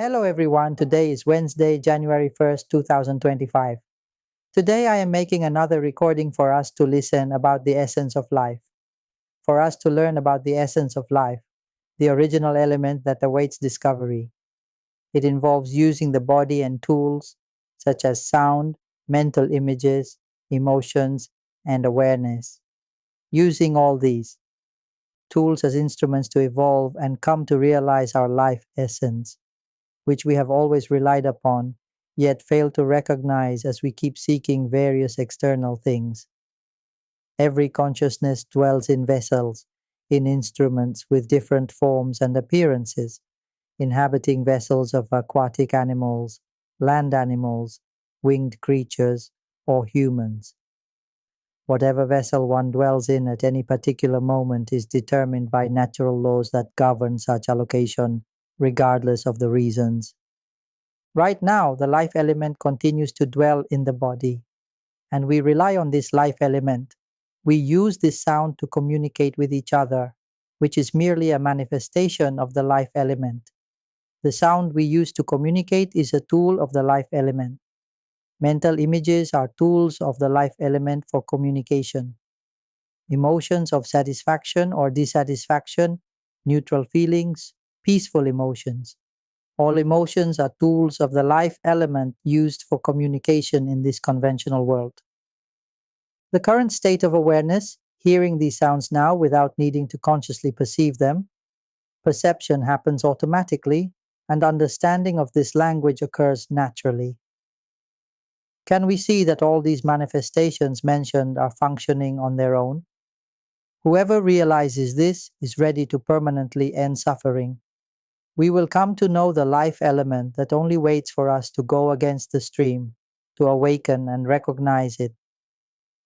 Hello everyone, today is Wednesday, January 1st, 2025. Today I am making another recording for us to listen about the essence of life. For us to learn about the essence of life, the original element that awaits discovery. It involves using the body and tools such as sound, mental images, emotions, and awareness. Using all these tools as instruments to evolve and come to realize our life essence, which we have always relied upon, yet fail to recognize as we keep seeking various external things. Every consciousness dwells in vessels, in instruments with different forms and appearances, inhabiting vessels of aquatic animals, land animals, winged creatures, or humans. Whatever vessel one dwells in at any particular moment is determined by natural laws that govern such allocation, regardless of the reasons. Right now, the life element continues to dwell in the body, and we rely on this life element. We use this sound to communicate with each other, which is merely a manifestation of the life element. The sound we use to communicate is a tool of the life element. Mental images are tools of the life element for communication. Emotions of satisfaction or dissatisfaction, neutral feelings, peaceful emotions. All emotions are tools of the life element used for communication in this conventional world. The current state of awareness, hearing these sounds now without needing to consciously perceive them, perception happens automatically, and understanding of this language occurs naturally. Can we see that all these manifestations mentioned are functioning on their own? Whoever realizes this is ready to permanently end suffering. We will come to know the life element that only waits for us to go against the stream, to awaken and recognize it.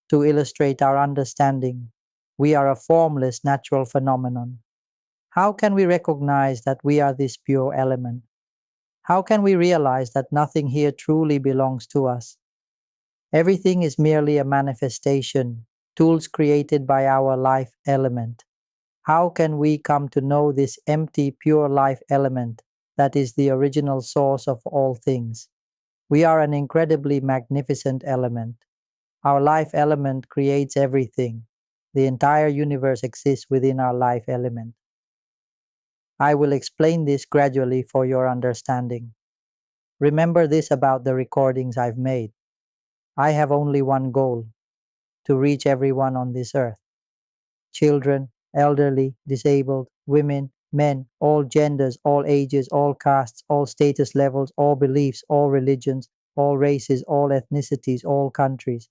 To illustrate our understanding, we are a formless natural phenomenon. How can we recognize that we are this pure element? How can we realize that nothing here truly belongs to us? Everything is merely a manifestation, tools created by our life element. How can we come to know this empty, pure life element that is the original source of all things? We are an incredibly magnificent element. Our life element creates everything. The entire universe exists within our life element. I will explain this gradually for your understanding. Remember this about the recordings I've made. I have only one goal: to reach everyone on this earth. Children, elderly, disabled, women, men, all genders, all ages, all castes, all status levels, all beliefs, all religions, all races, all ethnicities, all countries.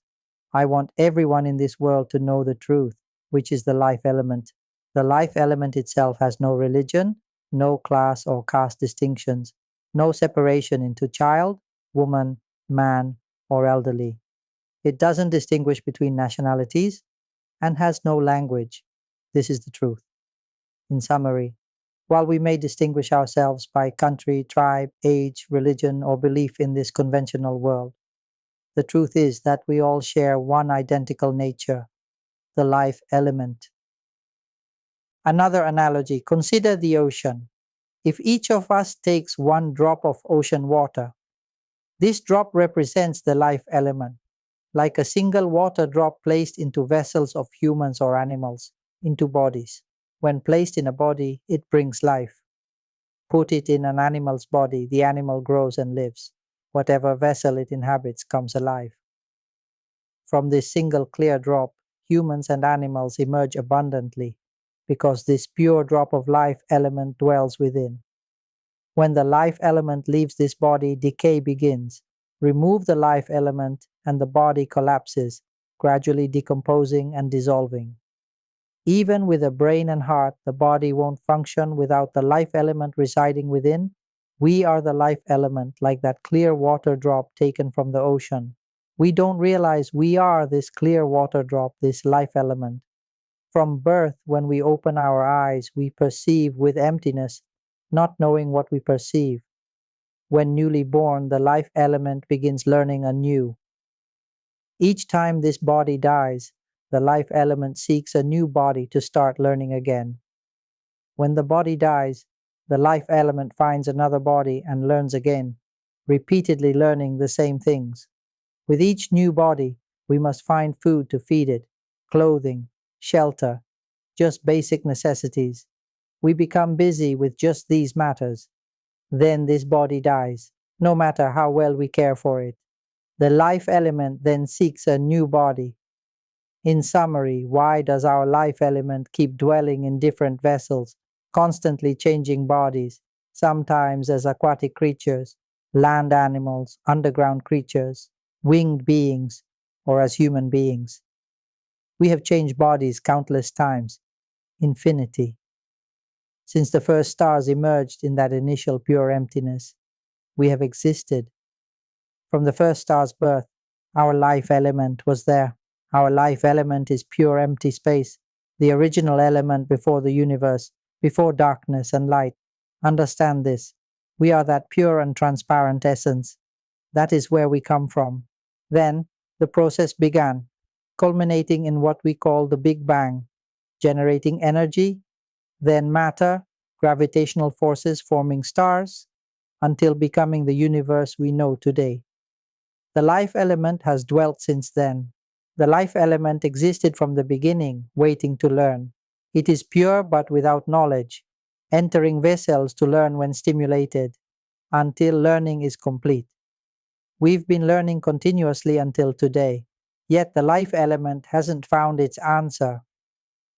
I want everyone in this world to know the truth, which is the life element. The life element itself has no religion, no class or caste distinctions, no separation into child, woman, man, or elderly. It doesn't distinguish between nationalities and has no language. This is the truth. In summary, while we may distinguish ourselves by country, tribe, age, religion, or belief in this conventional world, the truth is that we all share one identical nature, the life element. Another analogy, consider the ocean. If each of us takes one drop of ocean water, this drop represents the life element, like a single water drop placed into vessels of humans or animals, into bodies. When placed in a body, it brings life. Put it in an animal's body, the animal grows and lives. Whatever vessel it inhabits comes alive. From this single clear drop, humans and animals emerge abundantly, because this pure drop of life element dwells within. When the life element leaves this body, decay begins. Remove the life element and the body collapses, gradually decomposing and dissolving. Even with a brain and heart, the body won't function without the life element residing within. We are the life element, like that clear water drop taken from the ocean. We don't realize we are this clear water drop, this life element. From birth, when we open our eyes, we perceive with emptiness, not knowing what we perceive. When newly born, the life element begins learning anew. Each time this body dies, the life element seeks a new body to start learning again. When the body dies, the life element finds another body and learns again, repeatedly learning the same things. With each new body, we must find food to feed it, clothing, shelter, just basic necessities. We become busy with just these matters. Then this body dies, no matter how well we care for it. The life element then seeks a new body. In summary, why does our life element keep dwelling in different vessels, constantly changing bodies, sometimes as aquatic creatures, land animals, underground creatures, winged beings, or as human beings? We have changed bodies countless times, infinity. Since the first stars emerged in that initial pure emptiness, we have existed. From the first star's birth, our life element was there. Our life element is pure empty space, the original element before the universe, before darkness and light. Understand this. We are that pure and transparent essence. That is where we come from. Then, the process began, culminating in what we call the Big Bang, generating energy, then matter, gravitational forces forming stars, until becoming the universe we know today. The life element has dwelt since then. The life element existed from the beginning, waiting to learn. It is pure but without knowledge, entering vessels to learn when stimulated, until learning is complete. We've been learning continuously until today, yet the life element hasn't found its answer.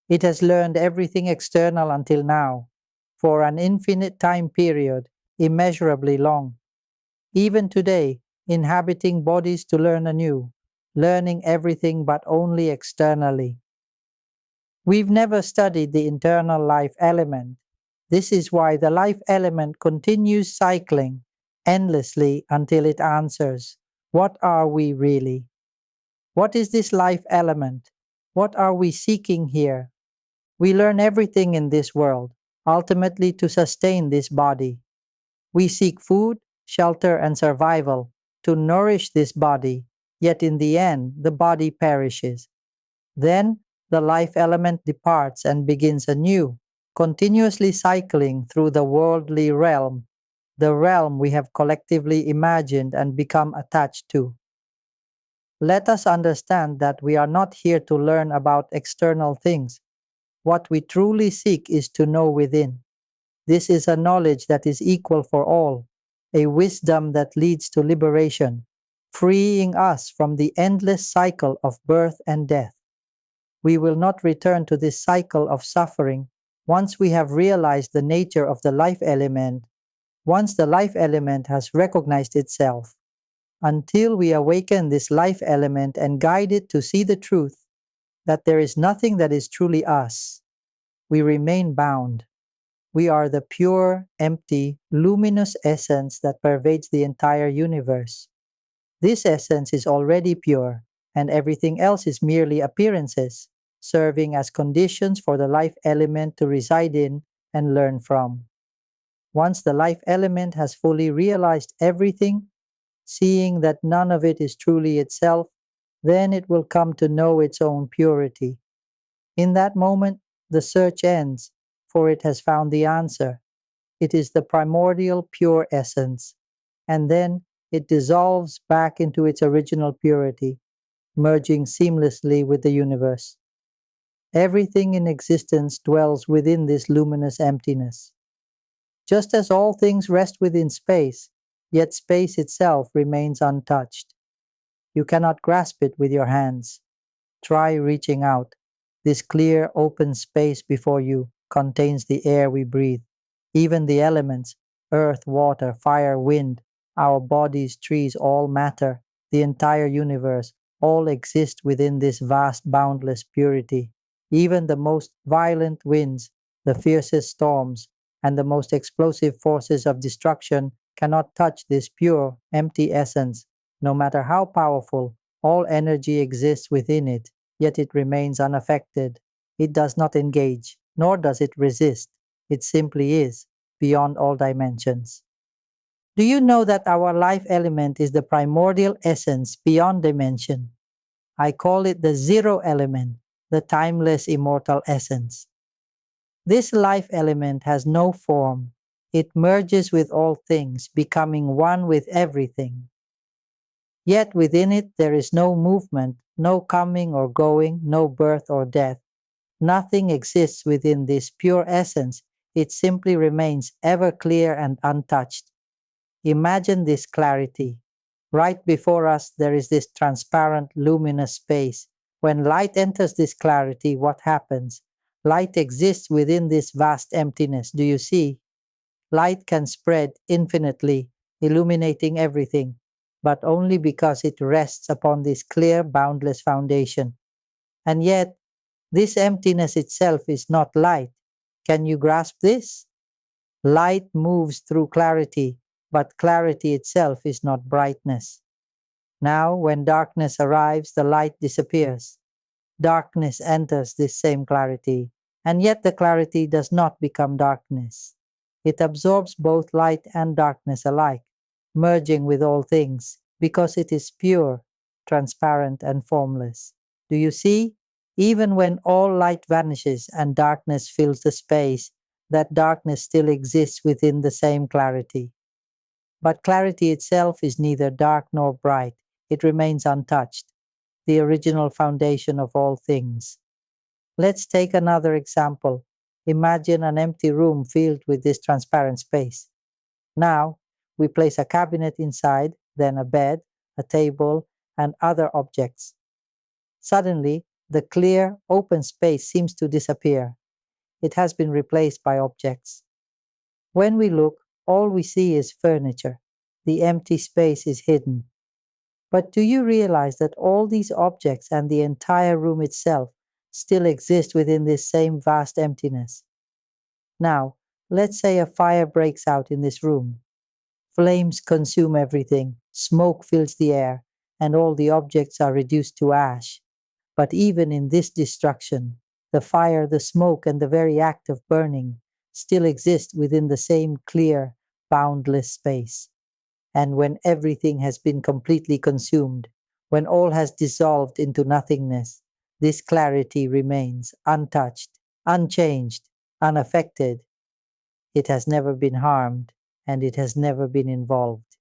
It has learned everything external until now, for an infinite time period, immeasurably long. Even today, inhabiting bodies to learn anew, learning everything but only externally. We've never studied the internal life element. This is why the life element continues cycling endlessly until it answers, what are we really? What is this life element? What are we seeking here? We learn everything in this world, ultimately to sustain this body. We seek food, shelter, and survival to nourish this body, yet in the end, the body perishes. Then, the life element departs and begins anew, continuously cycling through the worldly realm, the realm we have collectively imagined and become attached to. Let us understand that we are not here to learn about external things. What we truly seek is to know within. This is a knowledge that is equal for all, a wisdom that leads to liberation, freeing us from the endless cycle of birth and death. We will not return to this cycle of suffering once we have realized the nature of the life element, once the life element has recognized itself. Until we awaken this life element and guide it to see the truth, that there is nothing that is truly us, we remain bound. We are the pure, empty, luminous essence that pervades the entire universe. This essence is already pure, and everything else is merely appearances, serving as conditions for the life element to reside in and learn from. Once the life element has fully realized everything, seeing that none of it is truly itself, then it will come to know its own purity. In that moment, the search ends, for it has found the answer. It is the primordial pure essence, and then it dissolves back into its original purity, merging seamlessly with the universe. Everything in existence dwells within this luminous emptiness. Just as all things rest within space, yet space itself remains untouched. You cannot grasp it with your hands. Try reaching out. This clear, open space before you contains the air we breathe, even the elements, earth, water, fire, wind, our bodies, trees, all matter, the entire universe, all exist within this vast, boundless purity. Even the most violent winds, the fiercest storms, and the most explosive forces of destruction cannot touch this pure, empty essence. No matter how powerful, all energy exists within it, yet it remains unaffected. It does not engage, nor does it resist. It simply is, beyond all dimensions. Do you know that our life element is the primordial essence beyond dimension? I call it the zero element, the timeless immortal essence. This life element has no form, It merges with all things, becoming one with everything. Yet within it there is no movement, no coming or going, no birth or death. Nothing exists within this pure essence. It simply remains ever clear and untouched. Imagine this clarity. Right before us there is this transparent, luminous space. When light enters this clarity, what happens? Light exists within this vast emptiness. Do you see? Light can spread infinitely, illuminating everything, but only because it rests upon this clear, boundless foundation. And yet, this emptiness itself is not light. Can you grasp this? Light moves through clarity, but clarity itself is not brightness. Now, when darkness arrives, the light disappears. Darkness enters this same clarity, and yet the clarity does not become darkness. It absorbs both light and darkness alike, merging with all things, because it is pure, transparent, and formless. Do you see? Even when all light vanishes and darkness fills the space, that darkness still exists within the same clarity. But clarity itself is neither dark nor bright. It remains untouched, the original foundation of all things. Let's take another example. Imagine an empty room filled with this transparent space. Now, we place a cabinet inside, then a bed, a table, and other objects. Suddenly, the clear, open space seems to disappear. It has been replaced by objects. When we look, all we see is furniture. The empty space is hidden. But do you realize that all these objects and the entire room itself still exist within this same vast emptiness? Now, let's say a fire breaks out in this room. Flames consume everything, smoke fills the air, and all the objects are reduced to ash. But even in this destruction, the fire, the smoke, and the very act of burning still exist within the same clear, boundless space. And when everything has been completely consumed, when all has dissolved into nothingness, this clarity remains untouched, unchanged, unaffected. It has never been harmed, and it has never been involved.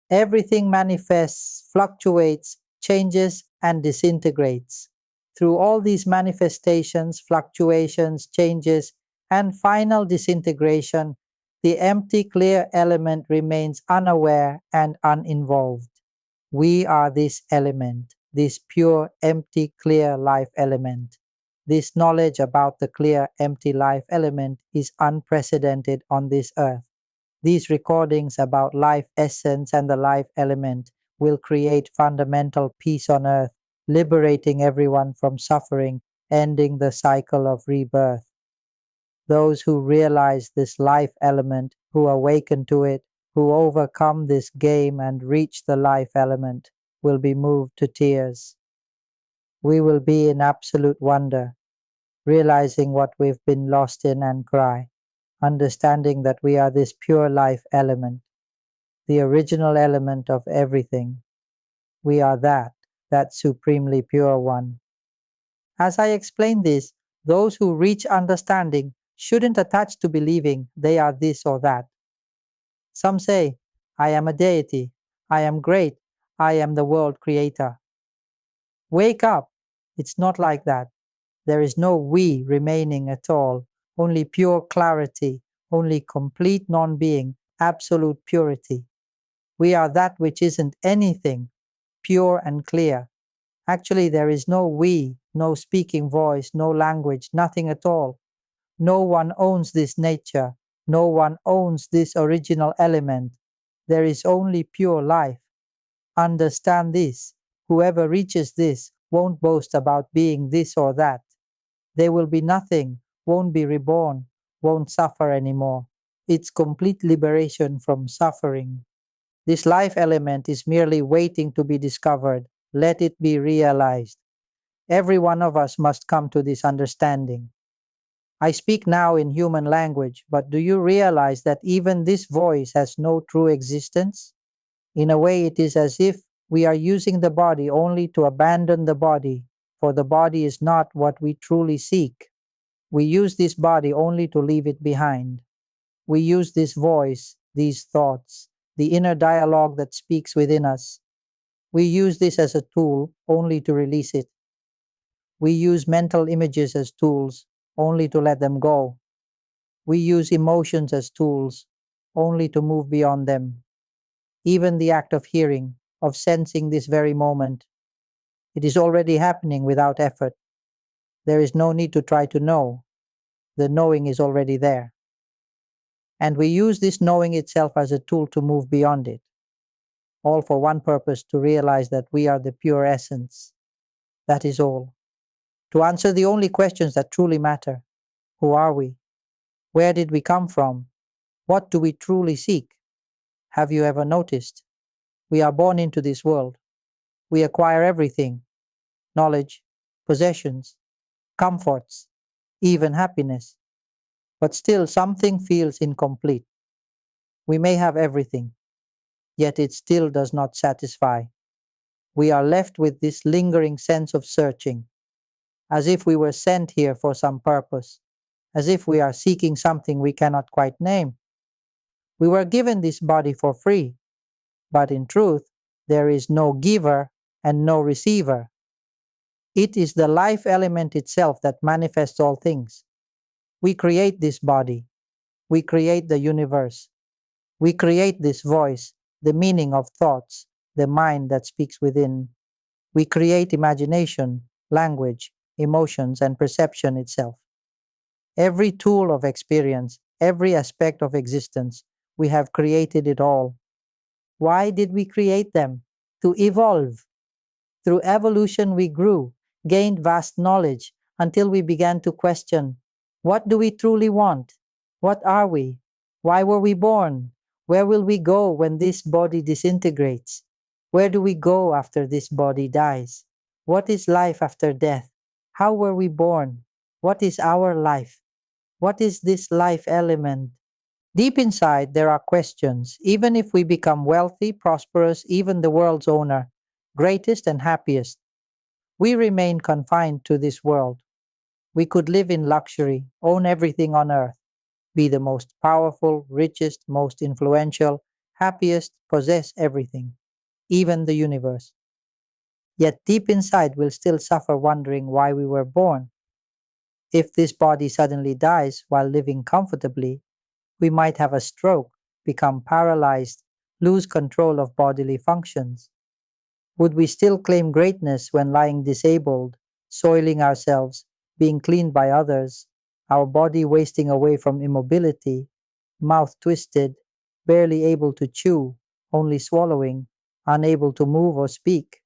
Everything manifests, fluctuates, changes, and disintegrates. Through all these manifestations, fluctuations, changes, and final disintegration, the empty, clear element remains unaware and uninvolved. We are this element, this pure, empty, clear life element. This knowledge about the clear, empty life element is unprecedented on this earth. These recordings about life essence and the life element will create fundamental peace on earth, liberating everyone from suffering, ending the cycle of rebirth. Those who realize this life element, who awaken to it, who overcome this game and reach the life element, will be moved to tears. We will be in absolute wonder, realizing what we've been lost in and cry, understanding that we are this pure life element, the original element of everything. We are that supremely pure one. As I explain this, those who reach understanding shouldn't attach to believing they are this or that. Some say, I am a deity, I am great, I am the world creator. Wake up! It's not like that. There is no we remaining at all, only pure clarity, only complete non-being, absolute purity. We are that which isn't anything, pure and clear. Actually, there is no we, no speaking voice, no language, nothing at all. No one owns this nature. No one owns this original element. There is only pure life. Understand this. Whoever reaches this won't boast about being this or that. They will be nothing, won't be reborn, won't suffer anymore. It's complete liberation from suffering. This life element is merely waiting to be discovered. Let it be realized. Every one of us must come to this understanding. I speak now in human language, but do you realize that even this voice has no true existence? In a way, it is as if we are using the body only to abandon the body, for the body is not what we truly seek. We use this body only to leave it behind. We use this voice, these thoughts, the inner dialogue that speaks within us. We use this as a tool only to release it. We use mental images as tools only to let them go. We use emotions as tools only to move beyond them. Even the act of hearing, of sensing this very moment, it is already happening without effort. There is no need to try to know. The knowing is already there. And we use this knowing itself as a tool to move beyond it. All for one purpose, to realize that we are the pure essence. That is all. To answer the only questions that truly matter. Who are we? Where did we come from? What do we truly seek? Have you ever noticed? We are born into this world. We acquire everything: knowledge, possessions, comforts, even happiness. But still something feels incomplete. We may have everything, yet it still does not satisfy. We are left with this lingering sense of searching, as if we were sent here for some purpose, as if we are seeking something we cannot quite name. We were given this body for free, but in truth, there is no giver and no receiver. It is the life element itself that manifests all things. We create this body. We create the universe. We create this voice, the meaning of thoughts, the mind that speaks within. We create imagination, language, emotions, and perception itself. Every tool of experience, every aspect of existence, we have created it all. Why did we create them? To evolve. Through evolution we grew, gained vast knowledge, until we began to question, what do we truly want? What are we? Why were we born? Where will we go when this body disintegrates? Where do we go after this body dies? What is life after death? How were we born? What is our life? What is this life element? Deep inside, there are questions. Even if we become wealthy, prosperous, even the world's owner, greatest and happiest, we remain confined to this world. We could live in luxury, own everything on earth, be the most powerful, richest, most influential, happiest, possess everything, even the universe. Yet deep inside, we'll still suffer wondering why we were born. If this body suddenly dies while living comfortably, we might have a stroke, become paralyzed, lose control of bodily functions. Would we still claim greatness when lying disabled, soiling ourselves, being cleaned by others, our body wasting away from immobility, mouth twisted, barely able to chew, only swallowing, unable to move or speak?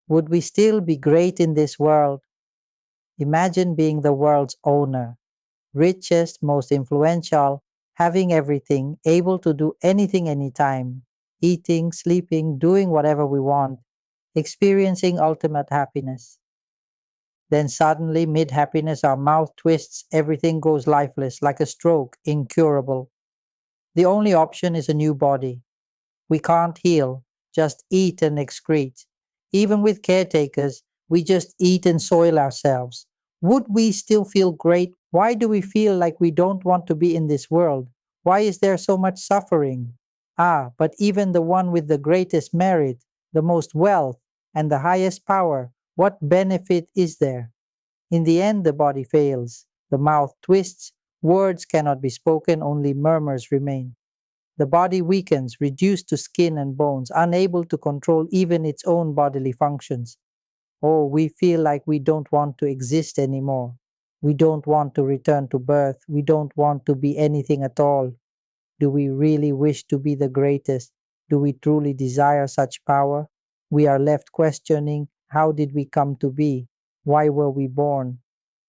Would we still be great in this world? Imagine being the world's owner, richest, most influential, having everything, able to do anything anytime, eating, sleeping, doing whatever we want, experiencing ultimate happiness. Then suddenly, mid-happiness, our mouth twists, everything goes lifeless, like a stroke, incurable. The only option is a new body. We can't heal, just eat and excrete. Even with caretakers, we just eat and soil ourselves. Would we still feel great? Why do we feel like we don't want to be in this world? Why is there so much suffering? But even the one with the greatest merit, the most wealth, and the highest power, what benefit is there? In the end, the body fails. The mouth twists. Words cannot be spoken, only murmurs remain. The body weakens, reduced to skin and bones, unable to control even its own bodily functions. Oh, we feel like we don't want to exist anymore. We don't want to return to birth. We don't want to be anything at all. Do we really wish to be the greatest? Do we truly desire such power? We are left questioning, how did we come to be? Why were we born?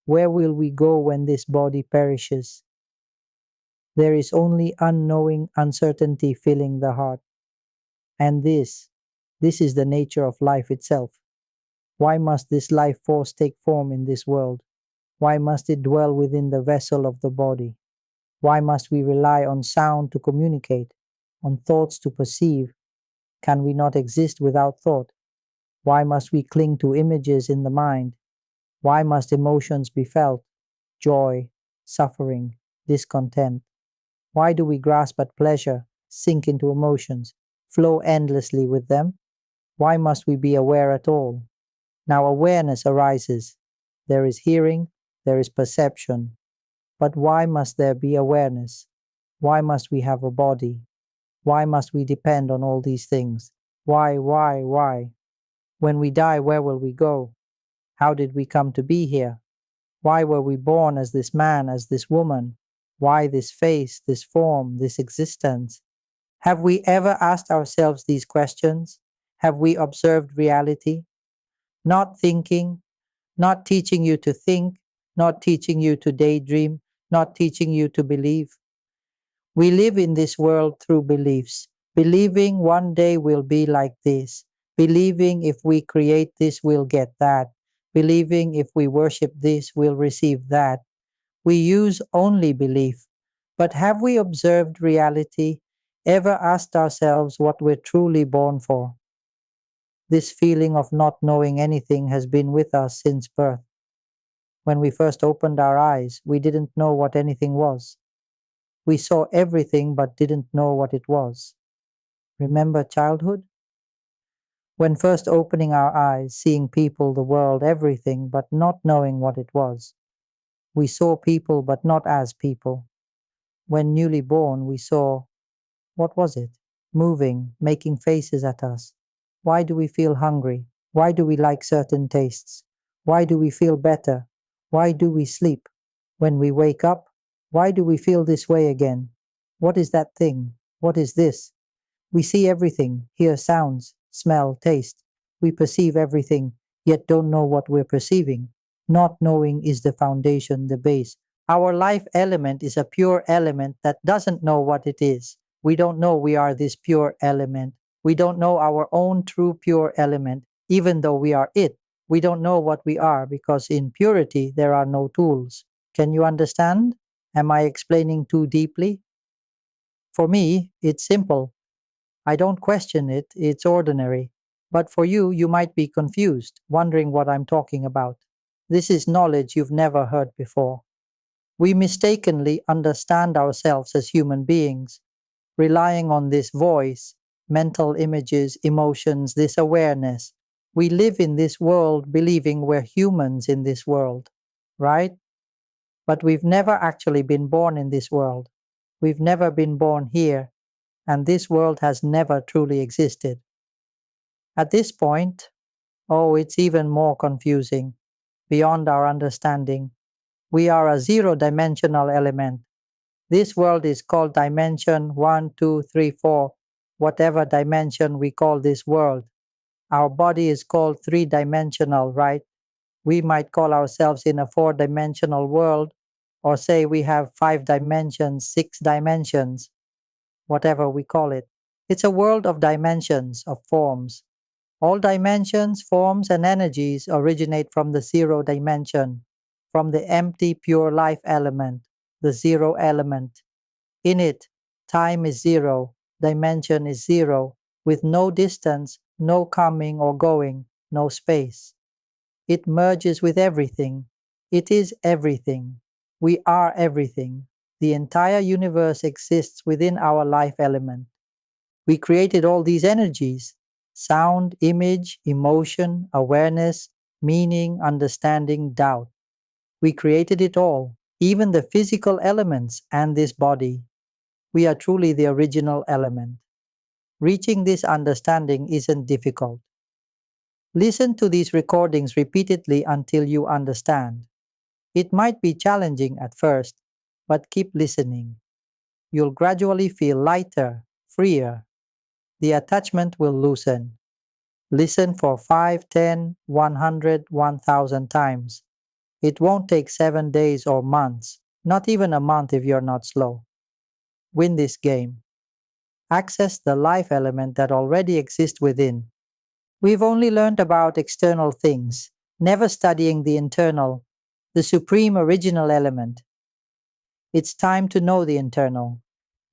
Where will we go when this body perishes? There is only unknowing uncertainty filling the heart. And this is the nature of life itself. Why must this life force take form in this world? Why must it dwell within the vessel of the body? Why must we rely on sound to communicate, on thoughts to perceive? Can we not exist without thought? Why must we cling to images in the mind? Why must emotions be felt? Joy, suffering, discontent. Why do we grasp at pleasure, sink into emotions, flow endlessly with them? Why must we be aware at all? Now awareness arises. There is hearing, there is perception. But why must there be awareness? Why must we have a body? Why must we depend on all these things? Why? When we die, where will we go? How did we come to be here? Why were we born as this man, as this woman? Why this face, this form, this existence? Have we ever asked ourselves these questions? Have we observed reality? Not thinking, not teaching you to think, not teaching you to daydream, not teaching you to believe. We live in this world through beliefs, believing one day we'll be like this, believing if we create this, we'll get that, believing if we worship this, we'll receive that. We use only belief. But have we observed reality, ever asked ourselves what we're truly born for? This feeling of not knowing anything has been with us since birth. When we first opened our eyes, we didn't know what anything was. We saw everything but didn't know what it was. Remember childhood? When first opening our eyes, seeing people, the world, everything, but not knowing what it was. We saw people but not as people. When newly born, we saw, what was it? Moving, making faces at us. Why do we feel hungry? Why do we like certain tastes? Why do we feel better? Why do we sleep? When we wake up, why do we feel this way again? What is that thing? What is this? We see everything, hear sounds, smell, taste. We perceive everything, yet don't know what we're perceiving. Not knowing is the foundation, the base. Our life element is a pure element that doesn't know what it is. We don't know we are this pure element. We don't know our own true pure element, even though we are it. We don't know what we are because in purity there are no tools. Can you understand? Am I explaining too deeply? For me, it's simple. I don't question it, it's ordinary. But for you, you might be confused, wondering what I'm talking about. This is knowledge you've never heard before. We mistakenly understand ourselves as human beings, relying on this voice, mental images, emotions, this awareness. We live in this world believing we're humans in this world, right? But we've never actually been born in this world. We've never been born here, and this world has never truly existed. At this point, it's even more confusing, beyond our understanding. We are a zero-dimensional element. This world is called dimension 1, 2, 3, 4, whatever dimension we call this world. Our body is called three-dimensional, right? We might call ourselves in a four-dimensional world, or say we have 5 dimensions, 6 dimensions, whatever we call it. It's a world of dimensions, of forms. All dimensions, forms, and energies originate from the zero dimension, from the empty, pure life element, the zero element. In it, time is zero, dimension is zero, with no distance, no coming or going, no space. It merges with everything. It is everything. We are everything. The entire universe exists within our life element. We created all these energies: sound, image, emotion, awareness, meaning, understanding, doubt. We created it all, even the physical elements and this body. We are truly the original element. Reaching this understanding isn't difficult. Listen to these recordings repeatedly until you understand. It might be challenging at first, but keep listening. You'll gradually feel lighter, freer. The attachment will loosen. Listen for 5, 10, 100, 1,000 times. It won't take 7 days or months, not even a month if you're not slow. Win this game. Access the life element that already exists within. We've only learned about external things, never studying the internal, the supreme original element. It's time to know the internal.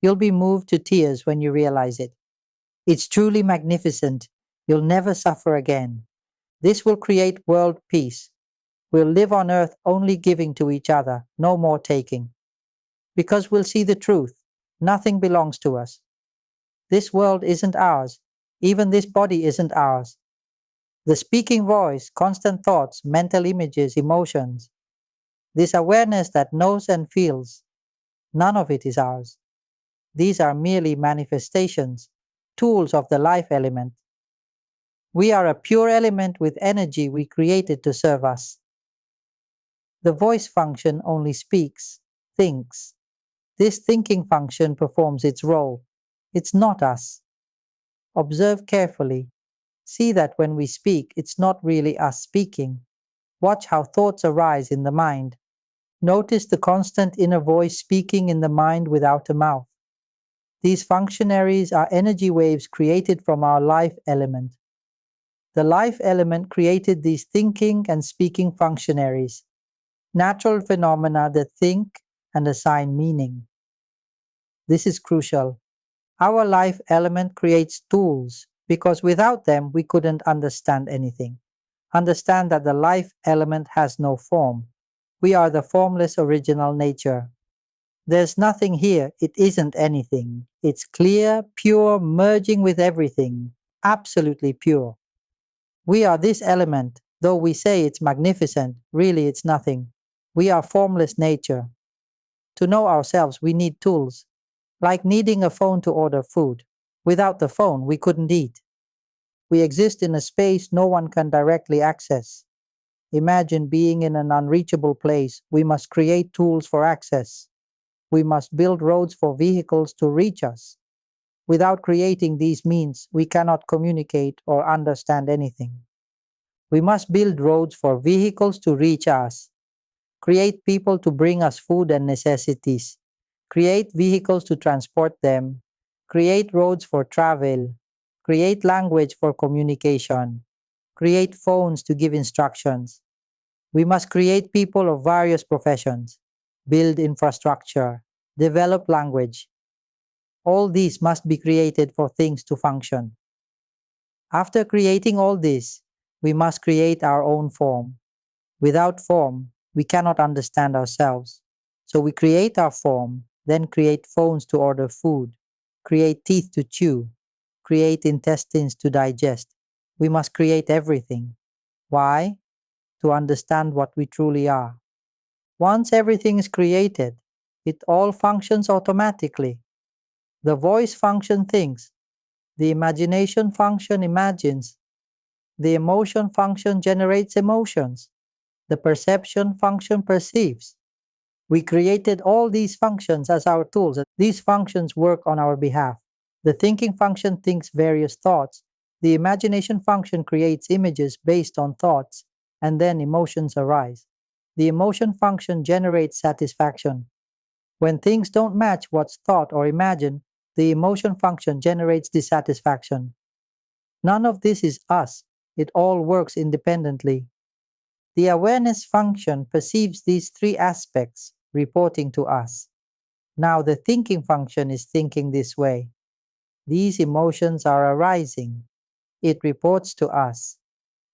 You'll be moved to tears when you realize it. It's truly magnificent. You'll never suffer again. This will create world peace. We'll live on earth only giving to each other, no more taking. Because we'll see the truth. Nothing belongs to us. This world isn't ours. Even this body isn't ours. The speaking voice, constant thoughts, mental images, emotions, this awareness that knows and feels, none of it is ours. These are merely manifestations, tools of the life element. We are a pure element with energy we created to serve us. The voice function only speaks, thinks. This thinking function performs its role. It's not us. Observe carefully. See that when we speak, it's not really us speaking. Watch how thoughts arise in the mind. Notice the constant inner voice speaking in the mind without a mouth. These functionaries are energy waves created from our life element. The life element created these thinking and speaking functionaries, natural phenomena that think and assign meaning. This is crucial. Our life element creates tools because without them we couldn't understand anything. Understand that the life element has no form. We are the formless original nature. There's nothing here, it isn't anything. It's clear, pure, merging with everything, absolutely pure. We are this element, though we say it's magnificent, really it's nothing. We are formless nature. To know ourselves, we need tools, like needing a phone to order food. Without the phone, we couldn't eat. We exist in a space no one can directly access. Imagine being in an unreachable place. We must create tools for access. We must build roads for vehicles to reach us. Without creating these means, we cannot communicate or understand anything. We must build roads for vehicles to reach us. Create people to bring us food and necessities. Create vehicles to transport them. Create roads for travel. Create language for communication. Create phones to give instructions. We must create people of various professions. Build infrastructure. Develop language. All these must be created for things to function. After creating all this, we must create our own form. Without form, we cannot understand ourselves. So we create our form, then create phones to order food, create teeth to chew, create intestines to digest. We must create everything. Why? To understand what we truly are. Once everything is created, it all functions automatically. The voice function thinks, the imagination function imagines, the emotion function generates emotions, the perception function perceives. We created all these functions as our tools. These functions work on our behalf. The thinking function thinks various thoughts. The imagination function creates images based on thoughts, and then emotions arise. The emotion function generates satisfaction. When things don't match what's thought or imagined, the emotion function generates dissatisfaction. None of this is us. It all works independently. The awareness function perceives these three aspects, reporting to us. Now the thinking function is thinking this way. These emotions are arising. It reports to us.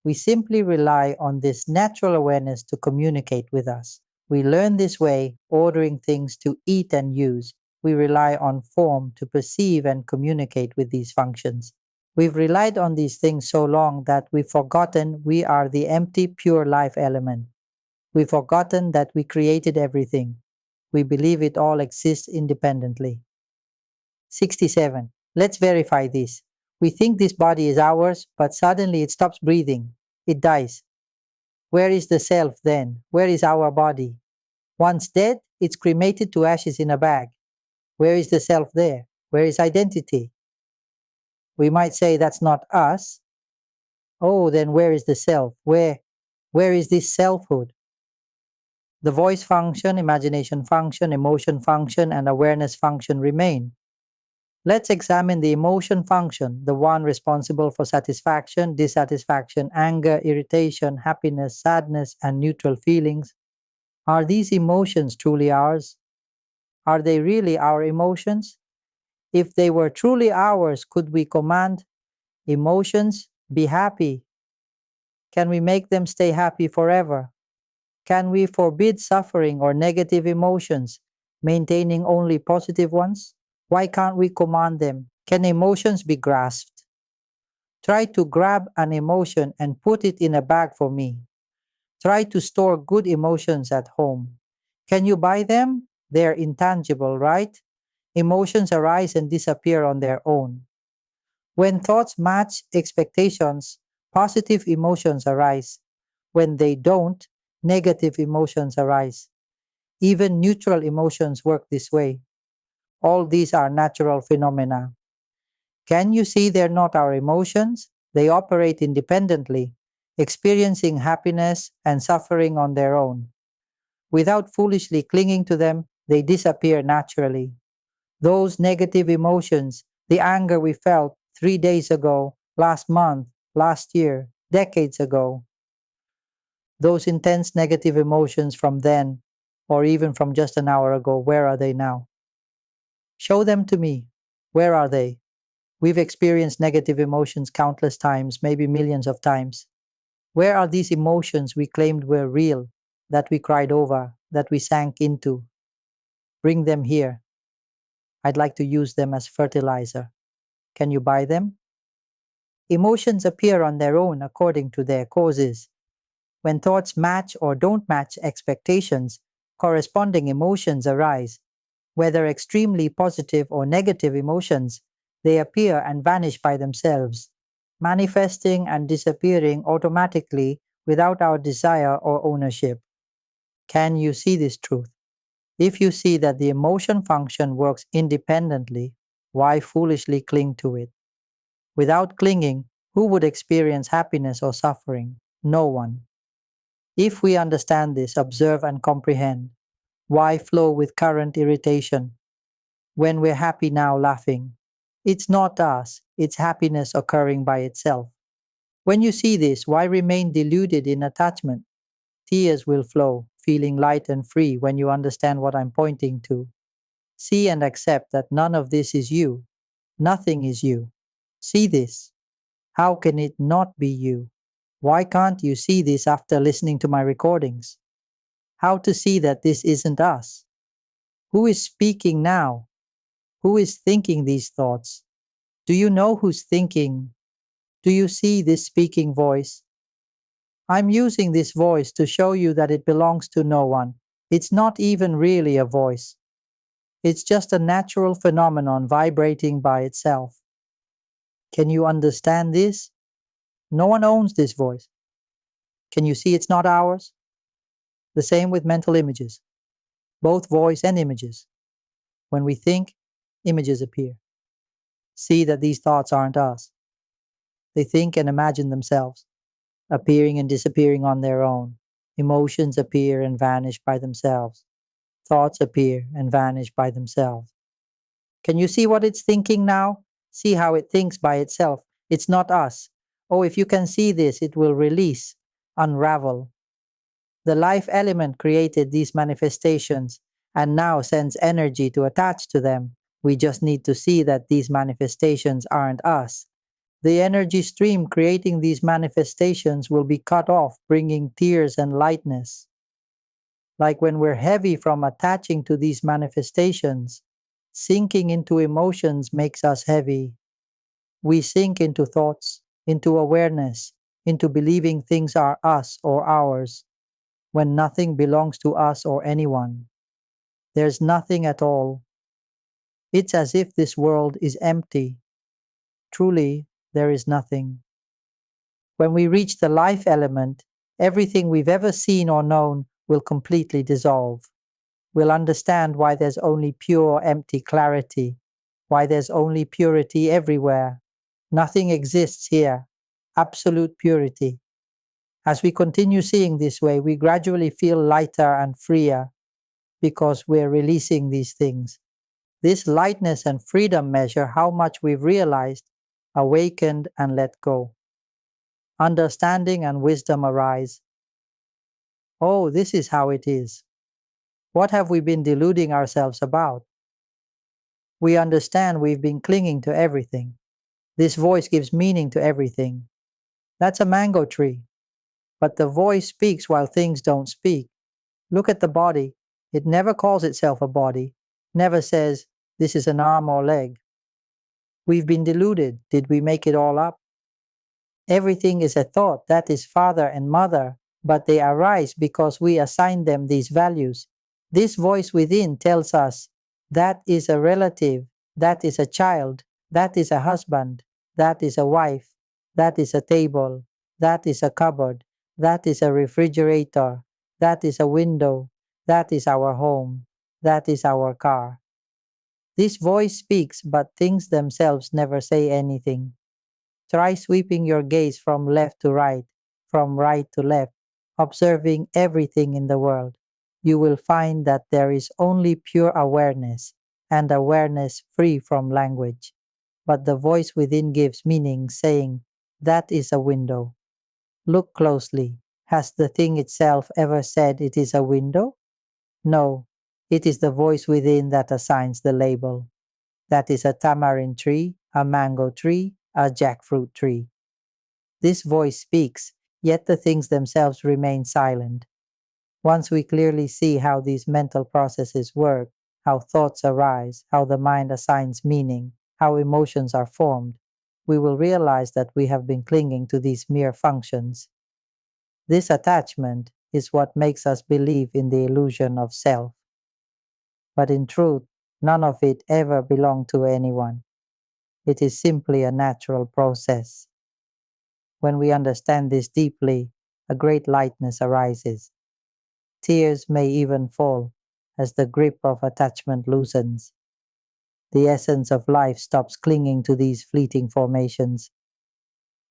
We simply rely on this natural awareness to communicate with us. We learn this way, ordering things to eat and use. We rely on form to perceive and communicate with these functions. We've relied on these things so long that we've forgotten we are the empty, pure life element. We've forgotten that we created everything. We believe it all exists independently. 67. Let's verify this. We think this body is ours, but suddenly it stops breathing. It dies. Where is the self then? Where is our body? Once dead, it's cremated to ashes in a bag. Where is the self there? Where is identity? We might say that's not us. Oh, then where is the self? Where is this selfhood? The voice function, imagination function, emotion function, and awareness function remain. Let's examine the emotion function, the one responsible for satisfaction, dissatisfaction, anger, irritation, happiness, sadness, and neutral feelings. Are these emotions truly ours? Are they really our emotions? If they were truly ours, could we command emotions, be happy? Can we make them stay happy forever? Can we forbid suffering or negative emotions, maintaining only positive ones? Why can't we command them? Can emotions be grasped? Try to grab an emotion and put it in a bag for me. Try to store good emotions at home. Can you buy them? They're intangible, right? Emotions arise and disappear on their own. When thoughts match expectations, positive emotions arise. When they don't, negative emotions arise. Even neutral emotions work this way. All these are natural phenomena. Can you see they're not our emotions? They operate independently, experiencing happiness and suffering on their own. Without foolishly clinging to them, they disappear naturally. Those negative emotions, the anger we felt 3 days ago, last month, last year, decades ago, those intense negative emotions from then, or even from just an hour ago, where are they now? Show them to me. Where are they? We've experienced negative emotions countless times, maybe millions of times. Where are these emotions we claimed were real, that we cried over, that we sank into? Bring them here. I'd like to use them as fertilizer. Can you buy them? Emotions appear on their own according to their causes. When thoughts match or don't match expectations, corresponding emotions arise. Whether extremely positive or negative emotions, they appear and vanish by themselves, manifesting and disappearing automatically without our desire or ownership. Can you see this truth? If you see that the emotion function works independently, why foolishly cling to it? Without clinging, who would experience happiness or suffering? No one. If we understand this, observe and comprehend, why flow with current irritation when we're happy now laughing? It's not us, it's happiness occurring by itself. When you see this, why remain deluded in attachment? Tears will flow, feeling light and free when you understand what I'm pointing to. See and accept that none of this is you. Nothing is you. See this. How can it not be you? Why can't you see this after listening to my recordings? How to see that this isn't us? Who is speaking now? Who is thinking these thoughts? Do you know who's thinking? Do you see this speaking voice? I'm using this voice to show you that it belongs to no one. It's not even really a voice. It's just a natural phenomenon vibrating by itself. Can you understand this? No one owns this voice. Can you see it's not ours? The same with mental images, both voice and images. When we think, images appear. See that these thoughts aren't us. They think and imagine themselves, appearing and disappearing on their own. Emotions appear and vanish by themselves. Thoughts appear and vanish by themselves. Can you see what it's thinking now? See how it thinks by itself. It's not us. Oh, if you can see this, it will release, unravel. The life element created these manifestations and now sends energy to attach to them. We just need to see that these manifestations aren't us. The energy stream creating these manifestations will be cut off, bringing tears and lightness. Like when we're heavy from attaching to these manifestations, sinking into emotions makes us heavy. We sink into thoughts, into awareness, into believing things are us or ours, when nothing belongs to us or anyone. There's nothing at all. It's as if this world is empty. Truly, there is nothing. When we reach the life element, everything we've ever seen or known will completely dissolve. We'll understand why there's only pure, empty clarity, why there's only purity everywhere. Nothing exists here. Absolute purity. As we continue seeing this way, we gradually feel lighter and freer because we're releasing these things. This lightness and freedom measure how much we've realized, awakened, and let go. Understanding and wisdom arise. Oh, this is how it is. What have we been deluding ourselves about? We understand we've been clinging to everything. This voice gives meaning to everything. That's a mango tree. But the voice speaks while things don't speak. Look at the body. It never calls itself a body, never says, This is an arm or leg. We've been deluded. Did we make it all up? Everything is a thought, that is father and mother, but they arise because we assign them these values. This voice within tells us, that is a relative, that is a child, that is a husband, that is a wife, that is a table, that is a cupboard, that is a refrigerator, that is a window, that is our home, that is our car. This voice speaks, but things themselves never say anything. Try sweeping your gaze from left to right, from right to left, observing everything in the world. You will find that there is only pure awareness, and awareness free from language. But the voice within gives meaning, saying, that is a window. Look closely. Has the thing itself ever said it is a window? No, it is the voice within that assigns the label. That is a tamarind tree, a mango tree, a jackfruit tree. This voice speaks, yet the things themselves remain silent. Once we clearly see how these mental processes work, how thoughts arise, how the mind assigns meaning, how emotions are formed, we will realize that we have been clinging to these mere functions. This attachment is what makes us believe in the illusion of self. But in truth, none of it ever belonged to anyone. It is simply a natural process. When we understand this deeply, a great lightness arises. Tears may even fall as the grip of attachment loosens. The essence of life stops clinging to these fleeting formations.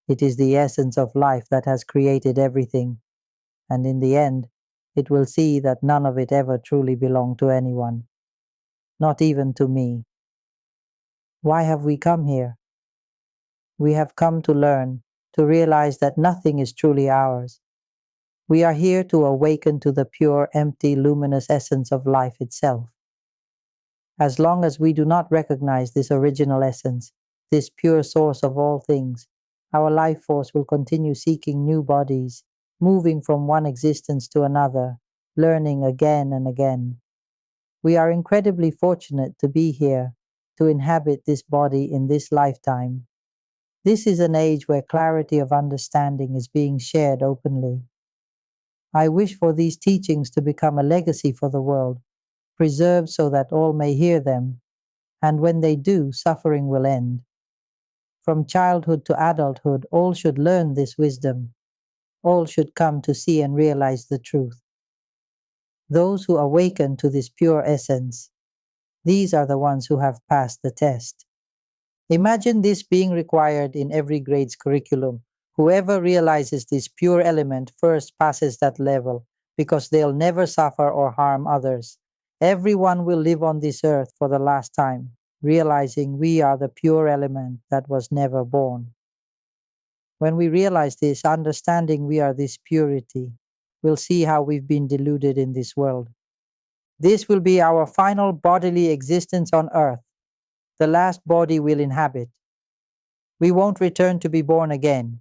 It is the essence of life that has created everything, and in the end, it will see that none of it ever truly belonged to anyone, not even to me. Why have we come here? We have come to learn, to realize that nothing is truly ours. We are here to awaken to the pure, empty, luminous essence of life itself. As long as we do not recognize this original essence, this pure source of all things, our life force will continue seeking new bodies, moving from one existence to another, learning again and again. We are incredibly fortunate to be here, to inhabit this body in this lifetime. This is an age where clarity of understanding is being shared openly. I wish for these teachings to become a legacy for the world, preserved so that all may hear them, and when they do, suffering will end. From childhood to adulthood, all should learn this wisdom. All should come to see and realize the truth. Those who awaken to this pure essence, these are the ones who have passed the test. Imagine this being required in every grade's curriculum. Whoever realizes this pure element first passes that level, because they'll never suffer or harm others. Everyone will live on this earth for the last time, realizing we are the pure element that was never born. When we realize this, understanding we are this purity, we'll see how we've been deluded in this world. This will be our final bodily existence on earth, the last body we'll inhabit. We won't return to be born again.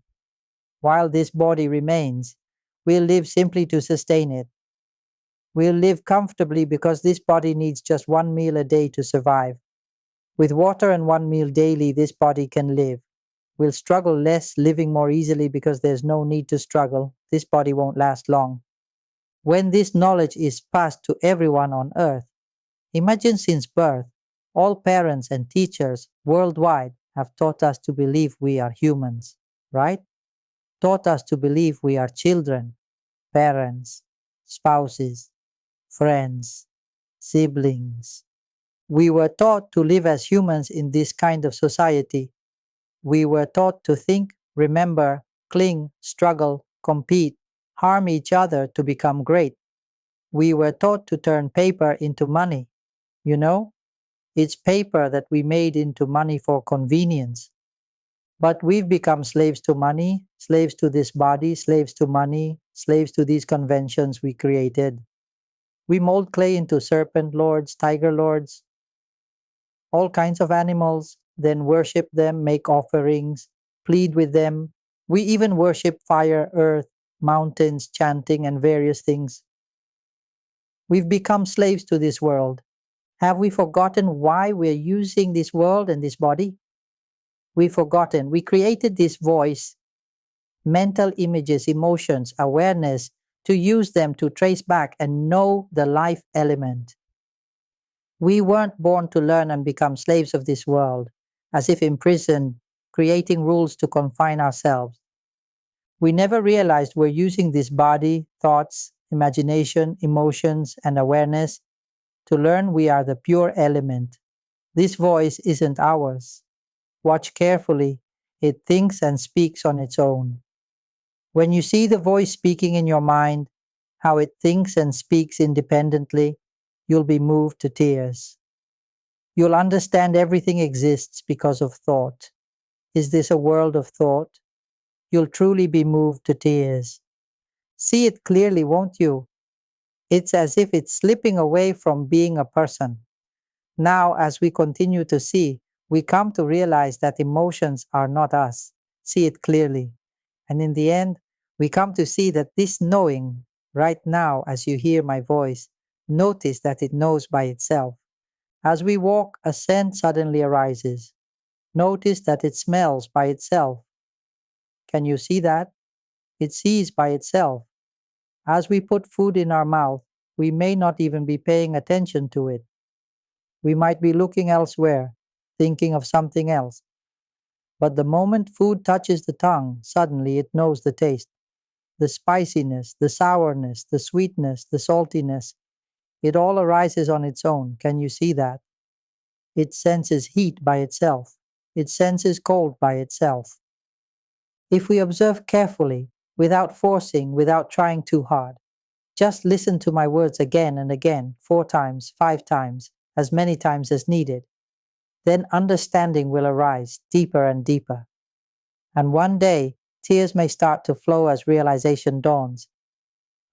While this body remains, we'll live simply to sustain it. We'll live comfortably because this body needs just one meal a day to survive. With water and one meal daily, this body can live. We'll struggle less, living more easily because there's no need to struggle. This body won't last long. When this knowledge is passed to everyone on earth, imagine since birth, all parents and teachers worldwide have taught us to believe we are humans, right? Taught us to believe we are children, parents, spouses, friends, siblings. We were taught to live as humans in this kind of society. We were taught to think, remember, cling, struggle, compete, harm each other to become great. We were taught to turn paper into money. You know, it's paper that we made into money for convenience. But we've become slaves to money, slaves to this body, slaves to money, slaves to these conventions we created. We mold clay into serpent lords, tiger lords, all kinds of animals, then worship them, make offerings, plead with them. We even worship fire, earth, mountains, chanting, and various things. We've become slaves to this world. Have we forgotten why we're using this world and this body? We've forgotten. We created this voice, mental images, emotions, awareness, to use them to trace back and know the life element. We weren't born to learn and become slaves of this world, as if imprisoned, creating rules to confine ourselves. We never realized we're using this body, thoughts, imagination, emotions, and awareness to learn we are the pure element. This voice isn't ours. Watch carefully. It thinks and speaks on its own. When you see the voice speaking in your mind, how it thinks and speaks independently, you'll be moved to tears. You'll understand everything exists because of thought. Is this a world of thought? You'll truly be moved to tears. See it clearly, won't you? It's as if it's slipping away from being a person. Now, as we continue to see, we come to realize that emotions are not us. See it clearly. And in the end, we come to see that this knowing, right now, as you hear my voice, notice that it knows by itself. As we walk, a scent suddenly arises. Notice that it smells by itself. Can you see that? It sees by itself. As we put food in our mouth, we may not even be paying attention to it. We might be looking elsewhere, thinking of something else. But the moment food touches the tongue, suddenly it knows the taste. The spiciness, the sourness, the sweetness, the saltiness, it all arises on its own. Can you see that? It senses heat by itself. It senses cold by itself. If we observe carefully, without forcing, without trying too hard, just listen to my words again and again, 4 times, 5 times, as many times as needed, then understanding will arise deeper and deeper. And one day, tears may start to flow as realization dawns.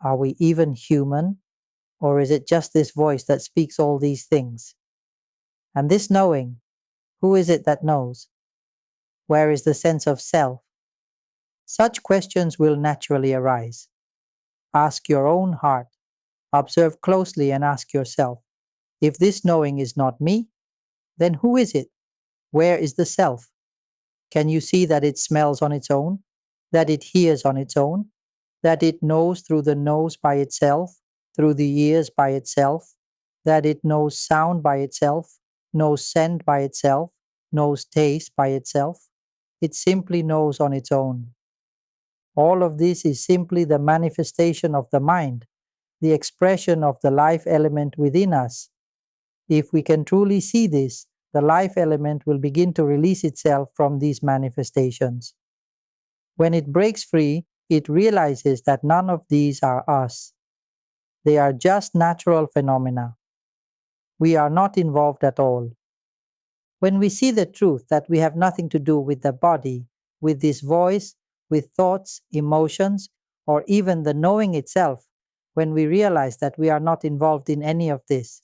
Are we even human? Or is it just this voice that speaks all these things? And this knowing, who is it that knows? Where is the sense of self? Such questions will naturally arise. Ask your own heart. Observe closely and ask yourself, if this knowing is not me, then who is it? Where is the self? Can you see that it smells on its own? That it hears on its own? That it knows through the nose by itself, through the ears by itself? That it knows sound by itself, knows scent by itself, knows taste by itself? It simply knows on its own. All of this is simply the manifestation of the mind, the expression of the life element within us. If we can truly see this, the life element will begin to release itself from these manifestations. When it breaks free, it realizes that none of these are us. They are just natural phenomena. We are not involved at all. When we see the truth that we have nothing to do with the body, with this voice, with thoughts, emotions, or even the knowing itself, when we realize that we are not involved in any of this,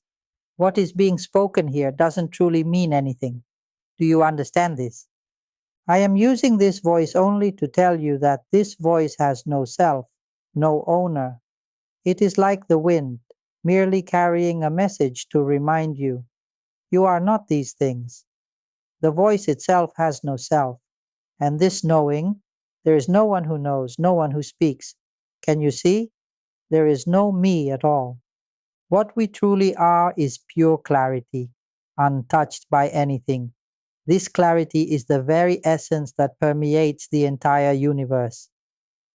what is being spoken here doesn't truly mean anything. Do you understand this? I am using this voice only to tell you that this voice has no self, no owner. It is like the wind, merely carrying a message to remind you, you are not these things. The voice itself has no self, and this knowing, there is no one who knows, no one who speaks. Can you see? There is no me at all. What we truly are is pure clarity, untouched by anything. This clarity is the very essence that permeates the entire universe.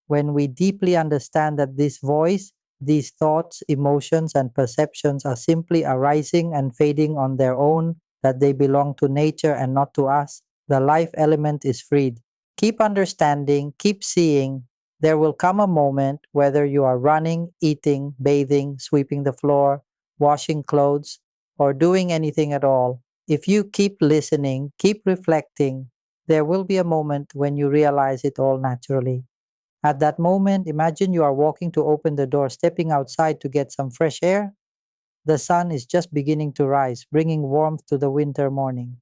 When we deeply understand that this voice, these thoughts, emotions, and perceptions are simply arising and fading on their own, that they belong to nature and not to us, the life element is freed. Keep understanding, keep seeing. There will come a moment, whether you are running, eating, bathing, sweeping the floor, washing clothes, or doing anything at all. If you keep listening, keep reflecting, there will be a moment when you realize it all naturally. At that moment, imagine you are walking to open the door, stepping outside to get some fresh air. The sun is just beginning to rise, bringing warmth to the winter morning.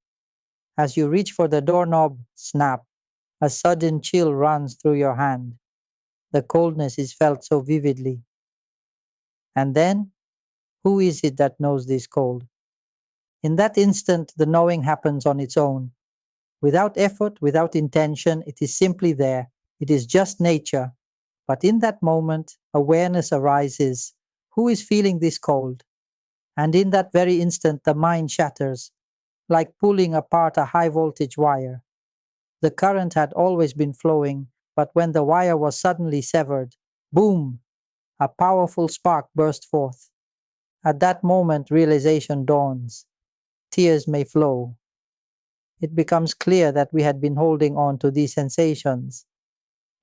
As you reach for the doorknob, snap, a sudden chill runs through your hand. The coldness is felt so vividly. And then, who is it that knows this cold? In that instant, the knowing happens on its own. Without effort, without intention, it is simply there. It is just nature. But in that moment, awareness arises. Who is feeling this cold? And in that very instant, the mind shatters, like pulling apart a high-voltage wire. The current had always been flowing, but when the wire was suddenly severed, boom, a powerful spark burst forth. At that moment, realization dawns. Tears may flow. It becomes clear that we had been holding on to these sensations,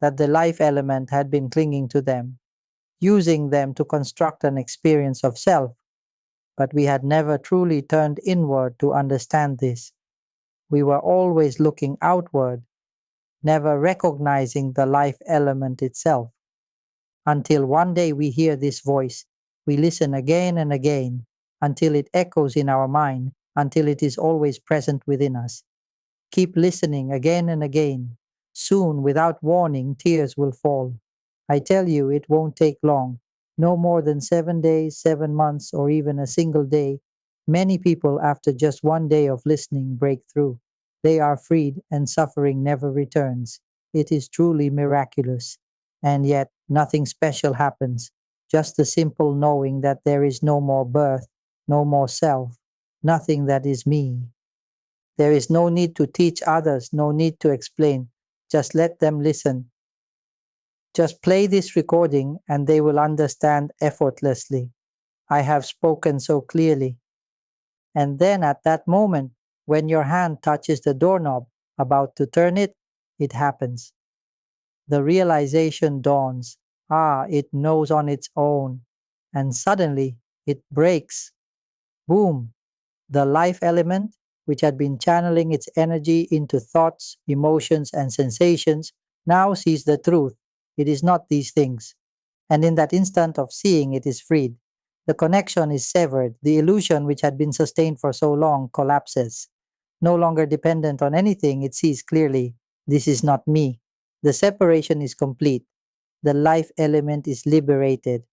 that the life element had been clinging to them, using them to construct an experience of self, but we had never truly turned inward to understand this. We were always looking outward, never recognizing the life element itself. Until one day we hear this voice, we listen again and again, until it echoes in our mind, until it is always present within us. Keep listening again and again. Soon, without warning, tears will fall. I tell you, it won't take long. No more than 7 days, 7 months, or even a single day. Many people, after just one day of listening, break through. They are freed, and suffering never returns. It is truly miraculous. And yet, nothing special happens. Just the simple knowing that there is no more birth, no more self, nothing that is me. There is no need to teach others, no need to explain. Just let them listen. Just play this recording and they will understand effortlessly. I have spoken so clearly. And then at that moment, when your hand touches the doorknob, about to turn it, it happens. The realization dawns. It knows on its own. And suddenly, it breaks. Boom! The life element, which had been channeling its energy into thoughts, emotions, and sensations, now sees the truth. It is not these things. And in that instant of seeing, it is freed. The connection is severed. The illusion which had been sustained for so long collapses. No longer dependent on anything, it sees clearly, this is not me. The separation is complete. The life element is liberated.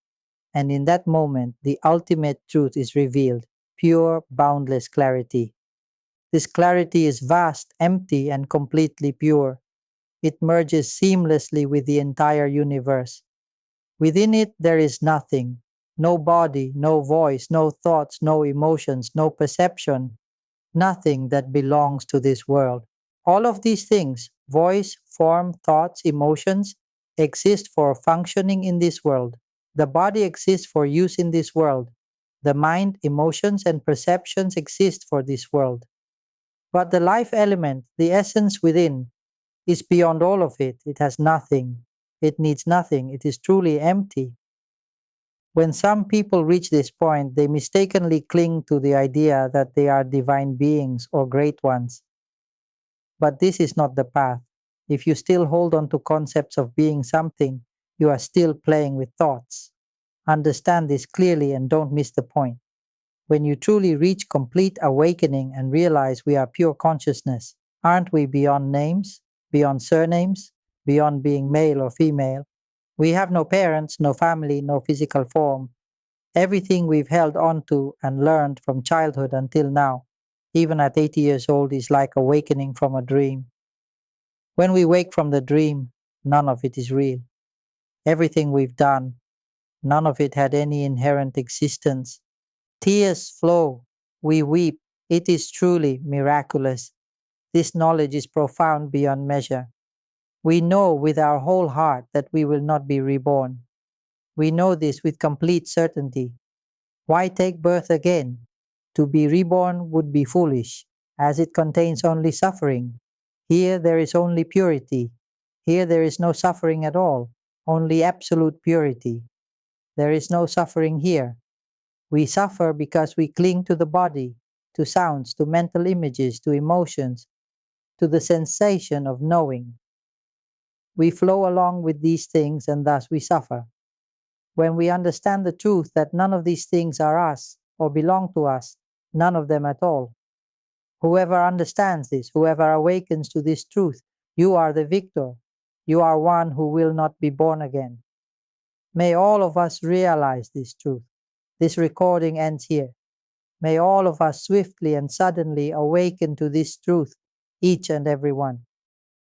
And in that moment, the ultimate truth is revealed. Pure, boundless clarity. This clarity is vast, empty, and completely pure. It merges seamlessly with the entire universe. Within it, there is nothing. No body, no voice, no thoughts, no emotions, no perception. Nothing that belongs to this world. All of these things, voice, form, thoughts, emotions, exist for functioning in this world. The body exists for use in this world. The mind, emotions, and perceptions exist for this world. But the life element, the essence within, is beyond all of it. It has nothing. It needs nothing. It is truly empty. When some people reach this point, they mistakenly cling to the idea that they are divine beings or great ones. But this is not the path. If you still hold on to concepts of being something, you are still playing with thoughts. Understand this clearly and don't miss the point. When you truly reach complete awakening and realize we are pure consciousness, aren't we beyond names, beyond surnames, beyond being male or female? We have no parents, no family, no physical form. Everything we've held on to and learned from childhood until now, even at 80 years old, is like awakening from a dream. When we wake from the dream, none of it is real. Everything we've done, none of it had any inherent existence. Tears flow, we weep. It is truly miraculous. This knowledge is profound beyond measure. We know with our whole heart that we will not be reborn. We know this with complete certainty. Why take birth again? To be reborn would be foolish, as it contains only suffering. Here there is only purity. Here there is no suffering at all, only absolute purity. There is no suffering here. We suffer because we cling to the body, to sounds, to mental images, to emotions, to the sensation of knowing. We flow along with these things and thus we suffer. When we understand the truth that none of these things are us or belong to us, none of them at all. Whoever understands this, whoever awakens to this truth, you are the victor. You are one who will not be born again. May all of us realize this truth. This recording ends here. May all of us swiftly and suddenly awaken to this truth, each and every one.